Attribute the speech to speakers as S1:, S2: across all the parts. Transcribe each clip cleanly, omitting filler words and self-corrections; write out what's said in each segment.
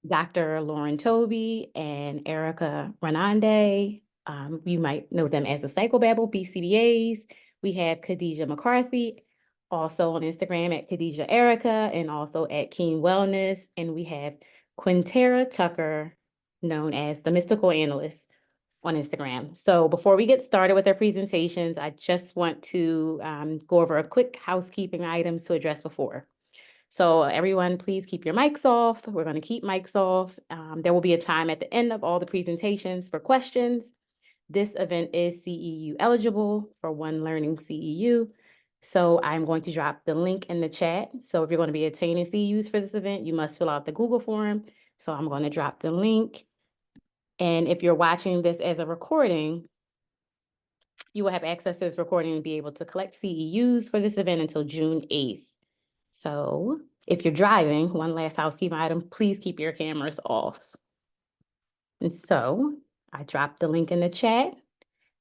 S1: Dr. Lauren Toby and Erica Renande. You might know them as the Psychobabble BCBAs. We have Khadijah McCarthy, also on Instagram at Khadijah Erica, and also at Keen Wellness. And we have Quintera Tucker, known as the Mystical Analyst, on Instagram. So before we get started with our presentations, I just want to go over a quick housekeeping items to address before. So everyone, please keep your mics off. We're going to keep mics off. There will be a time at the end of all the presentations for questions. This event is CEU eligible for One Learning CEU. So I'm going to drop the link in the chat. So if you're going to be attaining CEUs for this event, you must fill out the Google form. So I'm going to drop the link. And if you're watching this as a recording, you will have access to this recording and be able to collect CEUs for this event until June 8th. So if you're driving, one last housekeeping item, please keep your cameras off. And so I dropped the link in the chat,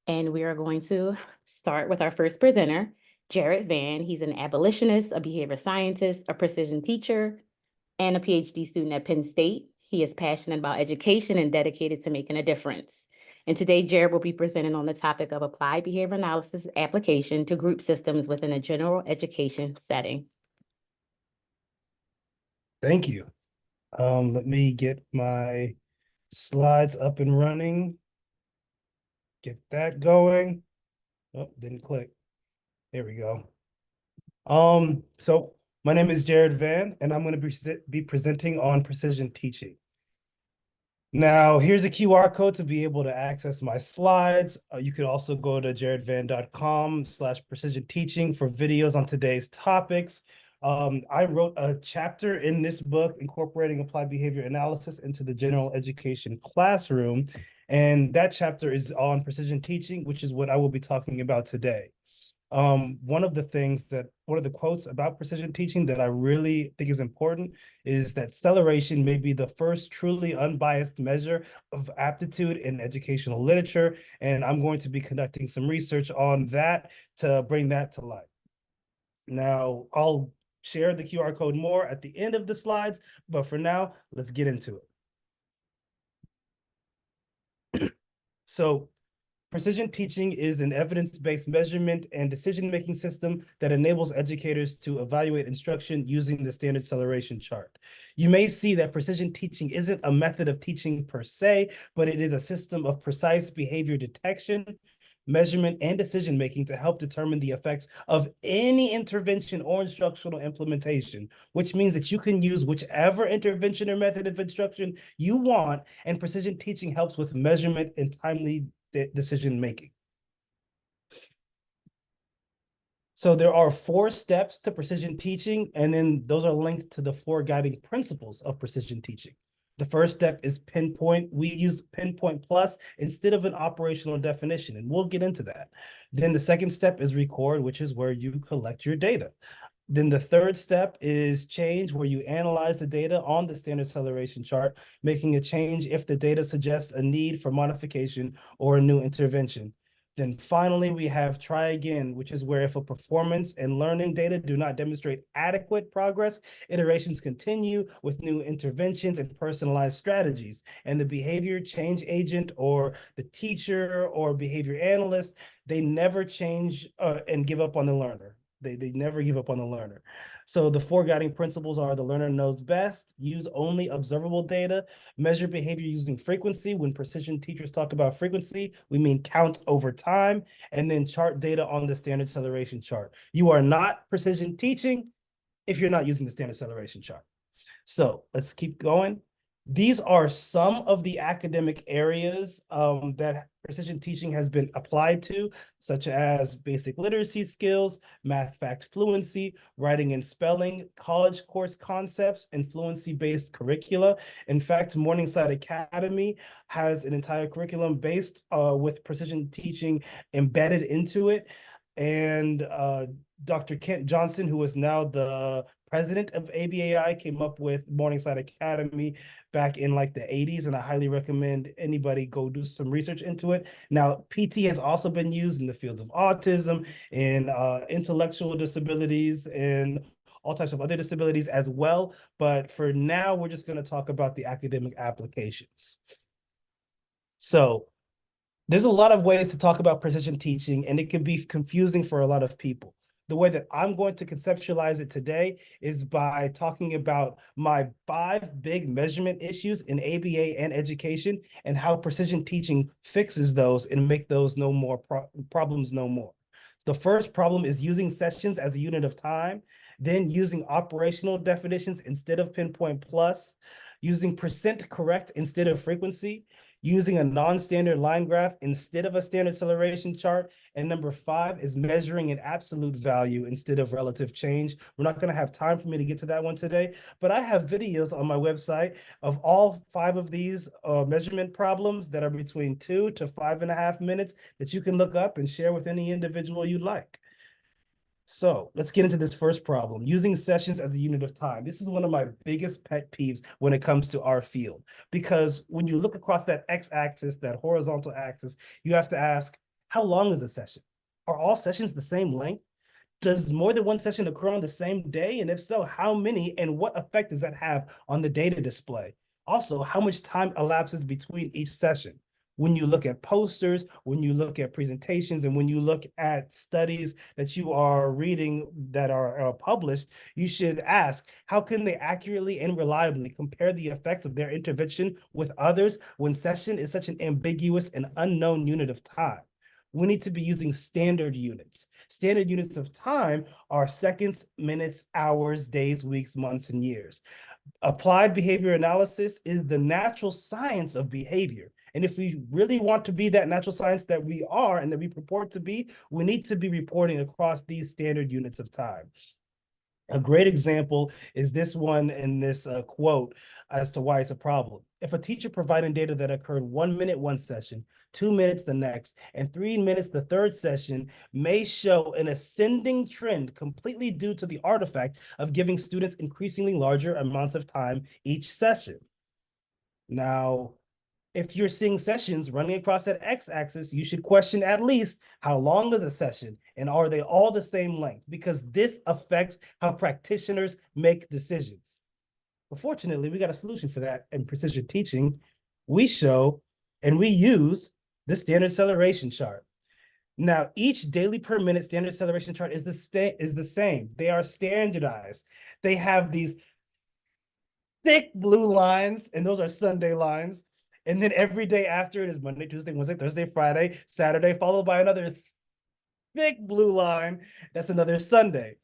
S1: and we are going to start with our first presenter, Jared Vann. He's an abolitionist, a behavior scientist, a precision teacher, and a PhD student at Penn State. He is passionate about education and dedicated to making a difference. And today, Jared will be presenting on the topic of applied behavior analysis application to group systems within a general education setting.
S2: Thank you. Let me get my slides up and running. Get that going. Oh, didn't click. There we go. So my name is Jared Vann, and I'm going to be presenting on precision teaching. Now, here's a QR code to be able to access my slides. You could also go to jaredvann.com/precision teaching for videos on today's topics. I wrote a chapter in this book incorporating applied behavior analysis into the general education classroom. And that chapter is on precision teaching, which is what I will be talking about today. One of the quotes about precision teaching that I really think is important is that acceleration may be the first truly unbiased measure of aptitude in educational literature. And I'm going to be conducting some research on that to bring that to light. Now, I'll share the QR code more at the end of the slides, but for now, let's get into it. So, precision teaching is an evidence-based measurement and decision-making system that enables educators to evaluate instruction using the standard acceleration chart. You may see that precision teaching isn't a method of teaching per se, but it is a system of precise behavior detection, measurement, and decision-making to help determine the effects of any intervention or instructional implementation, which means that you can use whichever intervention or method of instruction you want, and precision teaching helps with measurement and timely decision making. So there are 4 steps to precision teaching, and then those are linked to the 4 guiding principles of precision teaching. The first step is pinpoint. We use pinpoint plus instead of an operational definition, and we'll get into that. Then the second step is record, which is where you collect your data. Then the third step is change, where you analyze the data on the standard acceleration chart, making a change if the data suggests a need for modification or a new intervention. Then finally, we have try again, which is where if a performance and learning data do not demonstrate adequate progress, iterations continue with new interventions and personalized strategies. And the behavior change agent or the teacher or behavior analyst, they never change and give up on the learner. They never give up on the learner. So the 4 guiding principles are: the learner knows best, use only observable data, measure behavior using frequency. When precision teachers talk about frequency, we mean count over time, and then chart data on the standard acceleration chart. You are not precision teaching if you're not using the standard acceleration chart. So let's keep going. These are some of the academic areas that precision teaching has been applied to, such as basic literacy skills, math fact fluency, writing and spelling, college course concepts, and fluency-based curricula. In fact, Morningside Academy has an entire curriculum based with precision teaching embedded into it. And Dr. Kent Johnson, who is now the president of ABAI, came up with Morningside Academy back in like the 80s, and I highly recommend anybody go do some research into it. Now, PT has also been used in the fields of autism and intellectual disabilities and all types of other disabilities as well. But for now, we're just going to talk about the academic applications. So there's a lot of ways to talk about precision teaching, and it can be confusing for a lot of people. The way that I'm going to conceptualize it today is by talking about my 5 big measurement issues in ABA and education and how precision teaching fixes those and make those no more problems no more. The first problem is using sessions as a unit of time, then using operational definitions instead of pinpoint plus, using percent correct instead of frequency, using a non-standard line graph instead of a standard acceleration chart. And number 5 is measuring an absolute value instead of relative change. We're not going to have time for me to get to that one today, but I have videos on my website of all 5 of these measurement problems that are between 2 to 5.5 minutes that you can look up and share with any individual you'd like. So let's get into this first problem, using sessions as a unit of time. This is one of my biggest pet peeves when it comes to our field, because when you look across that x-axis, that horizontal axis, you have to ask, how long is a session? Are all sessions the same length? Does more than one session occur on the same day? And if so, how many and what effect does that have on the data display? Also, how much time elapses between each session? When you look at posters, when you look at presentations, and when you look at studies that you are reading that are published, you should ask, how can they accurately and reliably compare the effects of their intervention with others when session is such an ambiguous and unknown unit of time? We need to be using standard units. Standard units of time are seconds, minutes, hours, days, weeks, months, and years. Applied behavior analysis is the natural science of behavior. And if we really want to be that natural science that we are and that we purport to be, we need to be reporting across these standard units of time. A great example is this one in this quote as to why it's a problem. If a teacher providing data that occurred 1 minute one session, 2 minutes the next, and 3 minutes the third session may show an ascending trend completely due to the artifact of giving students increasingly larger amounts of time each session. Now, if you're seeing sessions running across that x-axis, you should question at least how long is a session and are they all the same length? Because this affects how practitioners make decisions. But fortunately, we got a solution for that in precision teaching. We show and we use the standard acceleration chart. Now, each daily per minute standard acceleration chart is the same. They are standardized. They have these thick blue lines, and those are Sunday lines. And then every day after it is Monday, Tuesday, Wednesday, Thursday, Friday, Saturday, followed by another thick blue line. That's another Sunday.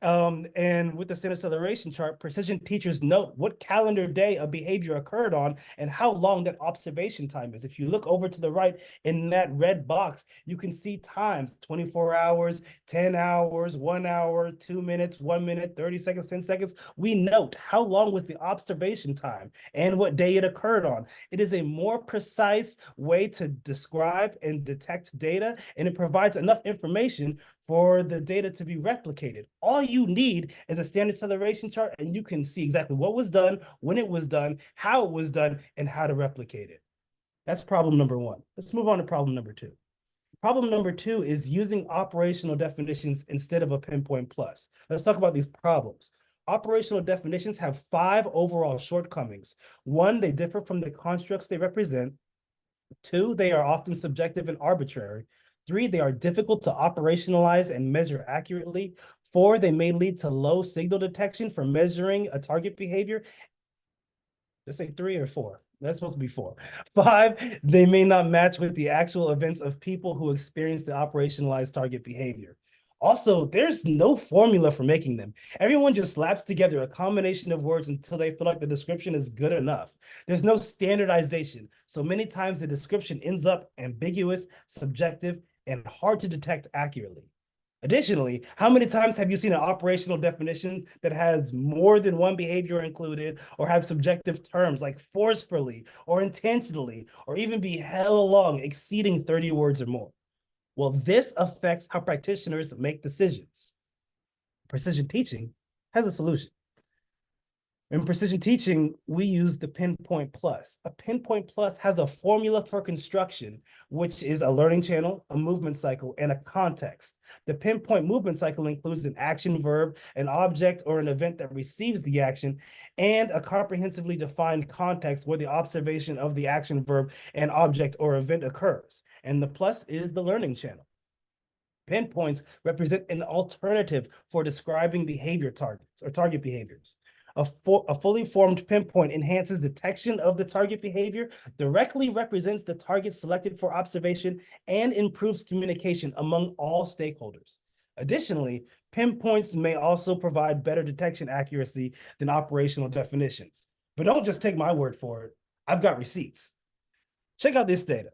S2: And with the standard acceleration chart, precision teachers note what calendar day a behavior occurred on and how long that observation time is. If you look over to the right in that red box, you can see times, 24 hours, 10 hours, 1 hour, 2 minutes, 1 minute, 30 seconds, 10 seconds. We note how long was the observation time and what day it occurred on. It is a more precise way to describe and detect data, and it provides enough information for the data to be replicated. All you need is a standard acceleration chart, and you can see exactly what was done, when it was done, how it was done, and how to replicate it. That's problem number 1. Let's move on to problem number 2. Problem number 2 is using operational definitions instead of a pinpoint plus. Let's talk about these problems. Operational definitions have 5 overall shortcomings. 1, they differ from the constructs they represent. 2, they are often subjective and arbitrary. 3, they are difficult to operationalize and measure accurately. 4, they may lead to low signal detection for measuring a target behavior. Let's say 3 or 4. That's supposed to be 4. 5, they may not match with the actual events of people who experience the operationalized target behavior. Also, there's no formula for making them. Everyone just slaps together a combination of words until they feel like the description is good enough. There's no standardization. So many times the description ends up ambiguous, subjective, and hard to detect accurately. Additionally, how many times have you seen an operational definition that has more than one behavior included, or have subjective terms like forcefully or intentionally, or even be hella long, exceeding 30 words or more? Well, this affects how practitioners make decisions. Precision teaching has a solution. In precision teaching, we use the Pinpoint Plus. A Pinpoint Plus has a formula for construction, which is a learning channel, a movement cycle, and a context. The Pinpoint movement cycle includes an action verb, an object or an event that receives the action, and a comprehensively defined context where the observation of the action verb and object or event occurs. And the plus is the learning channel. Pinpoints represent an alternative for describing behavior targets or target behaviors. A fully formed pinpoint enhances detection of the target behavior, directly represents the target selected for observation, and improves communication among all stakeholders. Additionally, pinpoints may also provide better detection accuracy than operational definitions. But don't just take my word for it. I've got receipts. Check out these data.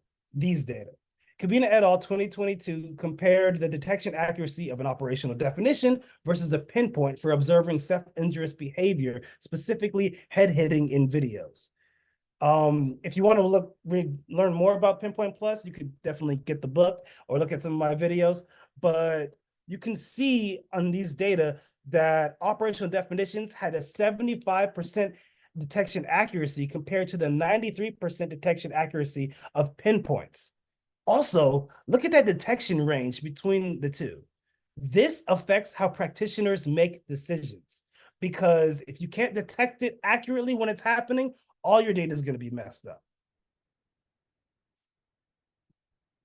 S2: Cabina et al. 2022 compared the detection accuracy of an operational definition versus a pinpoint for observing self-injurious behavior, specifically head hitting in videos. If you want to learn more about Pinpoint Plus, you could definitely get the book or look at some of my videos. But you can see on these data that operational definitions had a 75% detection accuracy compared to the 93% detection accuracy of pinpoints. Also, look at that detection range between the two. This affects how practitioners make decisions, because if you can't detect it accurately when it's happening, all your data is going to be messed up.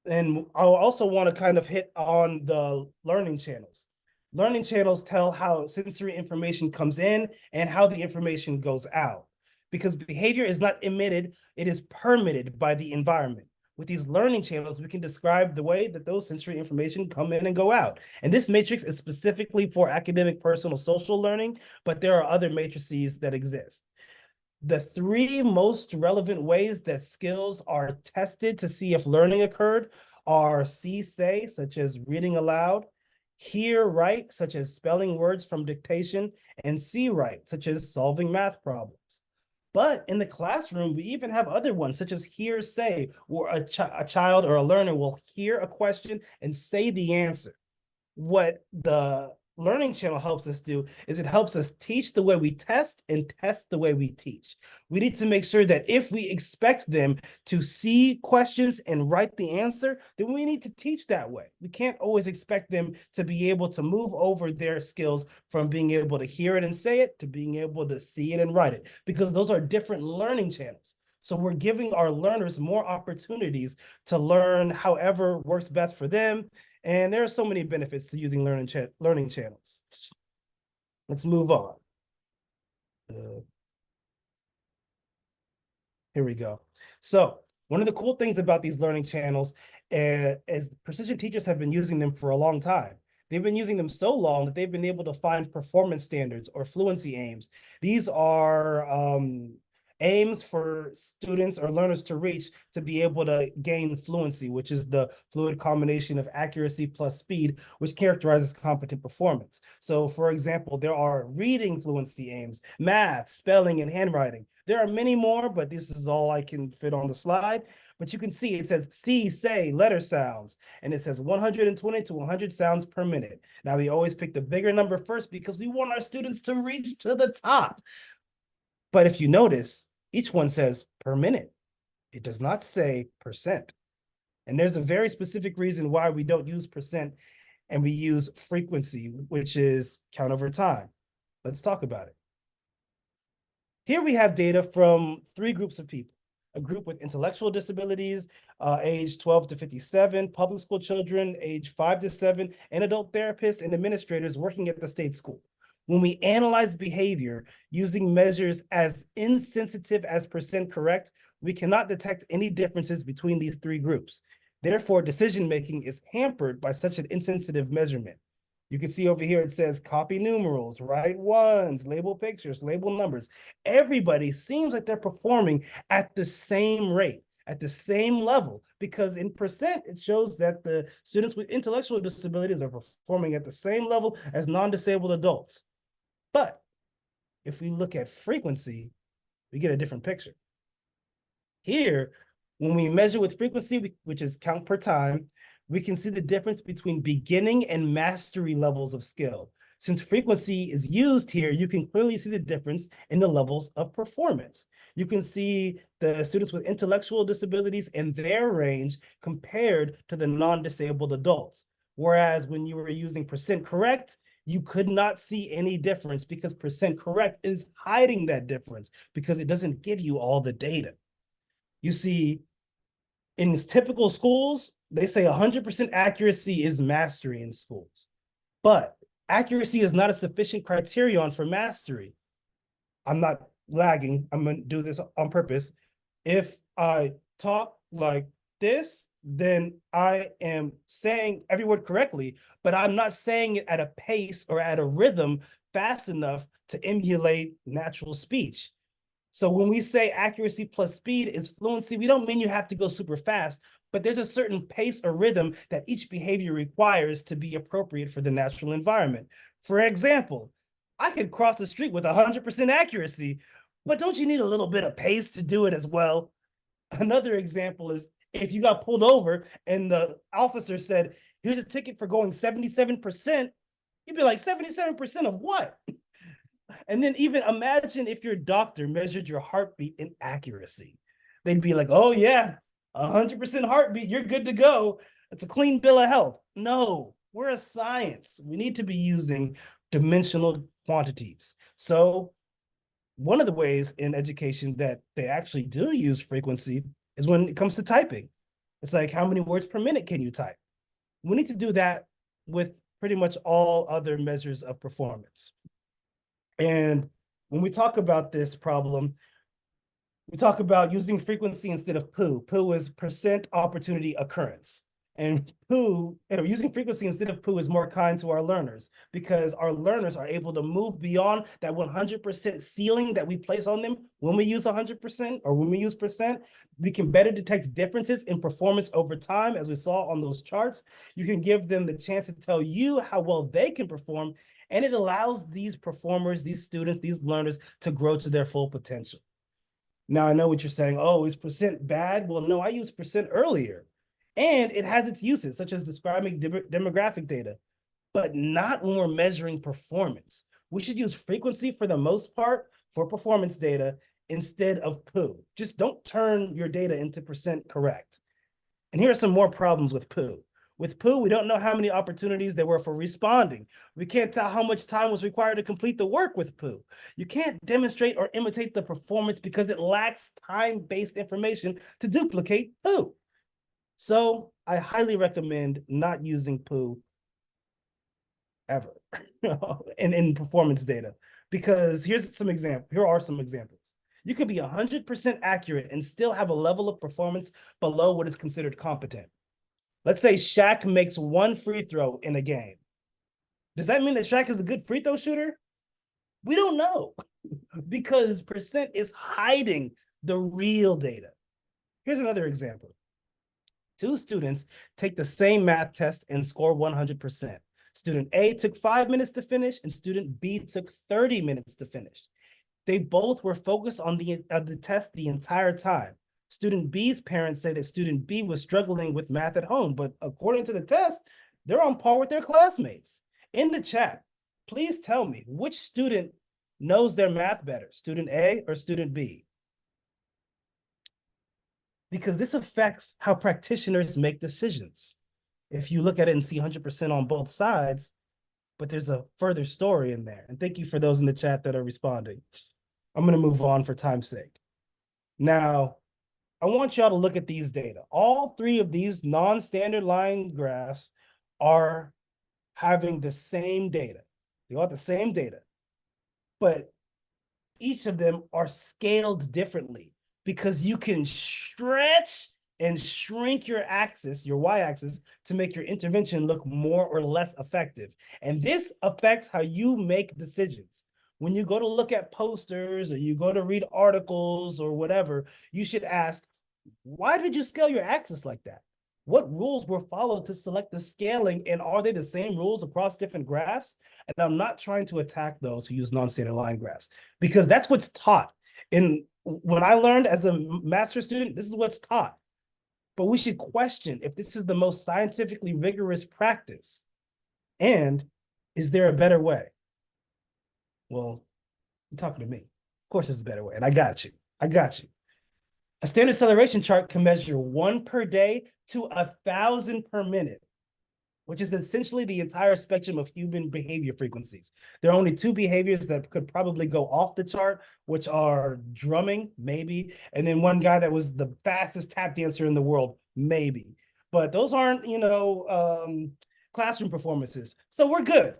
S2: And I also want to kind of hit on the learning channels. Learning channels tell how sensory information comes in and how the information goes out, because behavior is not emitted, it is permitted by the environment. With these learning channels, we can describe the way that those sensory information come in and go out. And this matrix is specifically for academic, personal, social learning, but there are other matrices that exist. The three most relevant ways that skills are tested to see if learning occurred are see, say, such as reading aloud, hear, write, such as spelling words from dictation, and see, write, such as solving math problems. But in the classroom, we even have other ones, such as hear, say, where a child or a learner will hear a question and say the answer. What the learning channel helps us do is it helps us teach the way we test and test the way we teach. We need to make sure that if we expect them to see questions and write the answer, then we need to teach that way. We can't always expect them to be able to move over their skills from being able to hear it and say it to being able to see it and write it, because those are different learning channels. So we're giving our learners more opportunities to learn however works best for them. And there are so many benefits to using learning channels. Let's move on. Here we go. So one of the cool things about these learning channels is precision teachers have been using them for a long time. They've been using them so long that they've been able to find performance standards or fluency aims. These are aims for students or learners to reach to be able to gain fluency, which is the fluid combination of accuracy plus speed, which characterizes competent performance. So for example, there are reading fluency aims, math, spelling, and handwriting. There are many more, but this is all I can fit on the slide. But you can see it says see, say, letter sounds, and it says 120 to 100 sounds per minute. Now we always pick the bigger number first because we want our students to reach to the top. But if you notice, each one says per minute. It does not say percent. And there's a very specific reason why we don't use percent and we use frequency, which is count over time. Let's talk about it. Here we have data from three groups of people. A group with intellectual disabilities, age 12 to 57, public school children, age 5 to 7, and adult therapists and administrators working at the state school. When we analyze behavior using measures as insensitive as percent correct, we cannot detect any differences between these three groups. Therefore, decision-making is hampered by such an insensitive measurement. You can see over here, it says copy numerals, write ones, label pictures, label numbers. Everybody seems like they're performing at the same rate, at the same level, because in percent, it shows that the students with intellectual disabilities are performing at the same level as non-disabled adults. But if we look at frequency, we get a different picture. Here, when we measure with frequency, which is count per time, we can see the difference between beginning and mastery levels of skill. Since frequency is used here, you can clearly see the difference in the levels of performance. You can see the students with intellectual disabilities and their range compared to the non-disabled adults. Whereas when you were using percent correct, you could not see any difference because percent correct is hiding that difference because it doesn't give you all the data. You see, in typical schools, they say 100% accuracy is mastery in schools. But accuracy is not a sufficient criterion for mastery. I'm not lagging. I'm going to do this on purpose. If I talk like this, then I am saying every word correctly, but I'm not saying it at a pace or at a rhythm fast enough to emulate natural speech. So when we say accuracy plus speed is fluency, we don't mean you have to go super fast, but there's a certain pace or rhythm that each behavior requires to be appropriate for the natural environment. For example, I could cross the street with 100% accuracy, but don't you need a little bit of pace to do it as well? Another example is if you got pulled over and the officer said, here's a ticket for going 77%, you'd be like, 77% of what? And then even imagine if your doctor measured your heartbeat in accuracy. They'd be like, oh yeah, 100% heartbeat, you're good to go. It's a clean bill of health. No, we're a science. We need to be using dimensional quantities. So one of the ways in education that they actually do use frequency is when it comes to typing. It's like, how many words per minute can you type? We need to do that with pretty much all other measures of performance. And when we talk about this problem, we talk about using frequency instead of POO. POO is percent opportunity occurrence. And POO, using frequency instead of POO is more kind to our learners because our learners are able to move beyond that 100% ceiling that we place on them when we use 100% or when we use percent. We can better detect differences in performance over time, as we saw on those charts. You can give them the chance to tell you how well they can perform, and it allows these performers, these students, these learners to grow to their full potential. Now, I know what you're saying. Oh, is percent bad? Well, no, I used percent earlier. And it has its uses, such as describing demographic data, but not when we're measuring performance. We should use frequency for the most part for performance data instead of POO. Just don't turn your data into percent correct. And here are some more problems with POO. With POO, we don't know how many opportunities there were for responding. We can't tell how much time was required to complete the work with POO. You can't demonstrate or imitate the performance because it lacks time-based information to duplicate POO. So I highly recommend not using POO ever in performance data, because here are some examples. You could be 100% accurate and still have a level of performance below what is considered competent. Let's say Shaq makes one free throw in a game. Does that mean that Shaq is a good free throw shooter? We don't know because percent is hiding the real data. Here's another example. Two students take the same math test and score 100%. Student A took 5 minutes to finish and student B took 30 minutes to finish. They both were focused on the test the entire time. Student B's parents say that student B was struggling with math at home, but according to the test, they're on par with their classmates. In the chat, please tell me which student knows their math better, student A or student B? Because this affects how practitioners make decisions. If you look at it and see 100% on both sides, but there's a further story in there. And thank you for those in the chat that are responding. I'm going to move on for time's sake. Now, I want y'all to look at these data. All three of these non-standard line graphs are having the same data. They all have the same data, but each of them are scaled differently because you can stretch and shrink your axis, your y-axis, to make your intervention look more or less effective. And this affects how you make decisions. When you go to look at posters or you go to read articles or whatever, you should ask, why did you scale your axis like that? What rules were followed to select the scaling, and are they the same rules across different graphs? And I'm not trying to attack those who use non-standard line graphs, because that's what's taught. When I learned as a master's student, this is what's taught. But we should question if this is the most scientifically rigorous practice. And is there a better way? Well, you're talking to me. Of course, there's a better way, and I got you. I got you. A standard acceleration chart can measure 1 per day to 1,000 per minute, which is essentially the entire spectrum of human behavior frequencies. There are only 2 behaviors that could probably go off the chart, which are drumming, maybe, and then one guy that was the fastest tap dancer in the world, maybe. But those aren't, classroom performances. So we're good.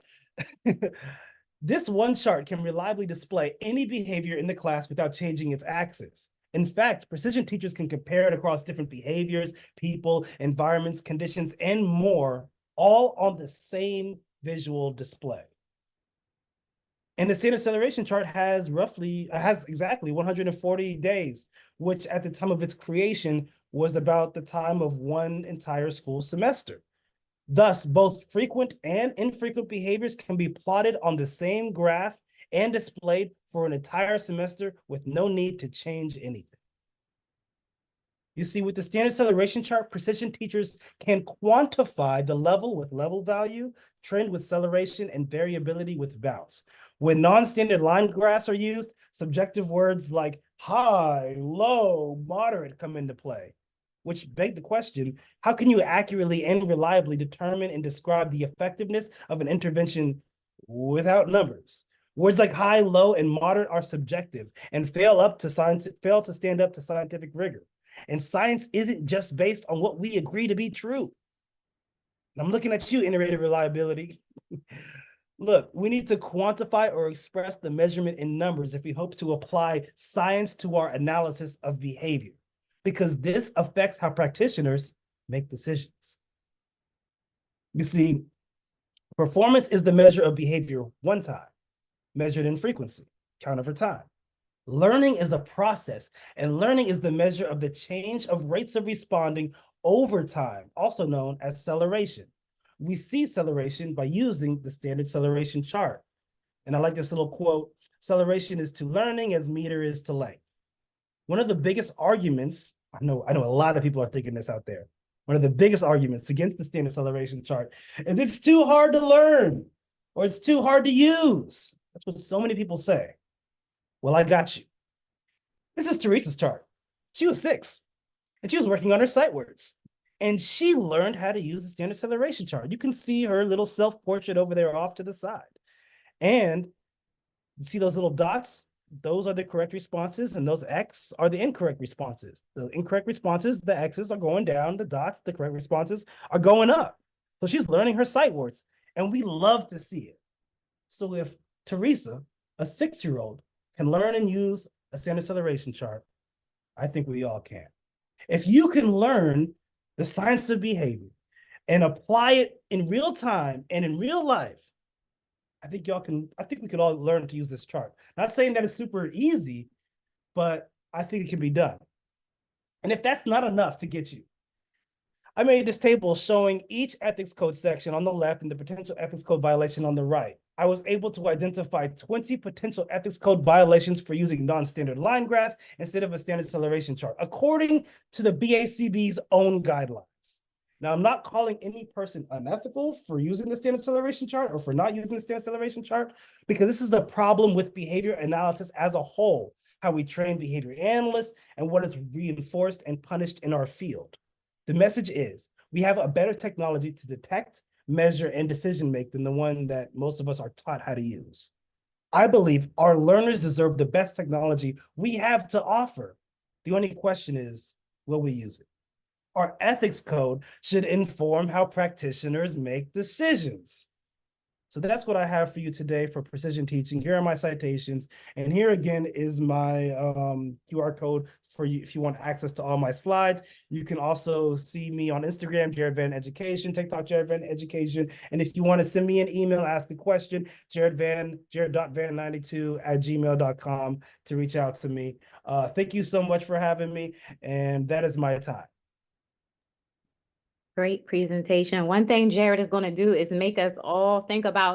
S2: This one chart can reliably display any behavior in the class without changing its axis. In fact, precision teachers can compare it across different behaviors, people, environments, conditions, and more, all on the same visual display. And the standard acceleration chart has exactly 140 days, which at the time of its creation was about the time of one entire school semester. Thus, both frequent and infrequent behaviors can be plotted on the same graph and displayed for an entire semester with no need to change anything. You see, with the standard acceleration chart, precision teachers can quantify the level with level value, trend with acceleration, and variability with bounce. When non-standard line graphs are used, subjective words like high, low, moderate come into play, which beg the question, how can you accurately and reliably determine and describe the effectiveness of an intervention without numbers? Words like high, low, and moderate are subjective and fail to stand up to scientific rigor. And science isn't just based on what we agree to be true. And I'm looking at you, iterative reliability. Look, we need to quantify or express the measurement in numbers if we hope to apply science to our analysis of behavior, because this affects how practitioners make decisions. You see, performance is the measure of behavior one time, measured in frequency, count over time. Learning is a process, and learning is the measure of the change of rates of responding over time, also known as acceleration. We see acceleration by using the standard acceleration chart. And I like this little quote, acceleration is to learning as meter is to length. One of the biggest arguments, I know a lot of people are thinking this out there. One of the biggest arguments against the standard acceleration chart is it's too hard to learn or it's too hard to use. That's what so many people say. Well, I got you. This is Teresa's chart. She was 6, and she was working on her sight words. And she learned how to use the standard acceleration chart. You can see her little self-portrait over there off to the side. And you see those little dots? Those are the correct responses, and those X are the incorrect responses. The incorrect responses, the X's are going down, the dots, the correct responses are going up. So she's learning her sight words, and we love to see it. So if Teresa, a 6-year-old, can learn and use a standard acceleration chart, I think we all can. If you can learn the science of behavior and apply it in real time and in real life, I think we could all learn to use this chart. Not saying that it's super easy, but I think it can be done. And if that's not enough to get you, I made this table showing each ethics code section on the left and the potential ethics code violation on the right. I was able to identify 20 potential ethics code violations for using non-standard line graphs instead of a standard acceleration chart, according to the BACB's own guidelines. Now, I'm not calling any person unethical for using the standard acceleration chart or for not using the standard acceleration chart, because this is the problem with behavior analysis as a whole, how we train behavior analysts and what is reinforced and punished in our field. The message is we have a better technology to detect, measure, and decision make than the one that most of us are taught how to use. I believe our learners deserve the best technology we have to offer. The only question is, will we use it? Our ethics code should inform how practitioners make decisions. So that's what I have for you today for precision teaching. Here are my citations. And here again is my QR code for you if you want access to all my slides. You can also see me on Instagram, Jared Van Education, TikTok, Jared Van Education. And if you want to send me an email, ask a question, jared.van92@gmail.com to reach out to me. Thank you so much for having me. And that is my time.
S1: Great presentation. One thing Jared is going to do is make us all think about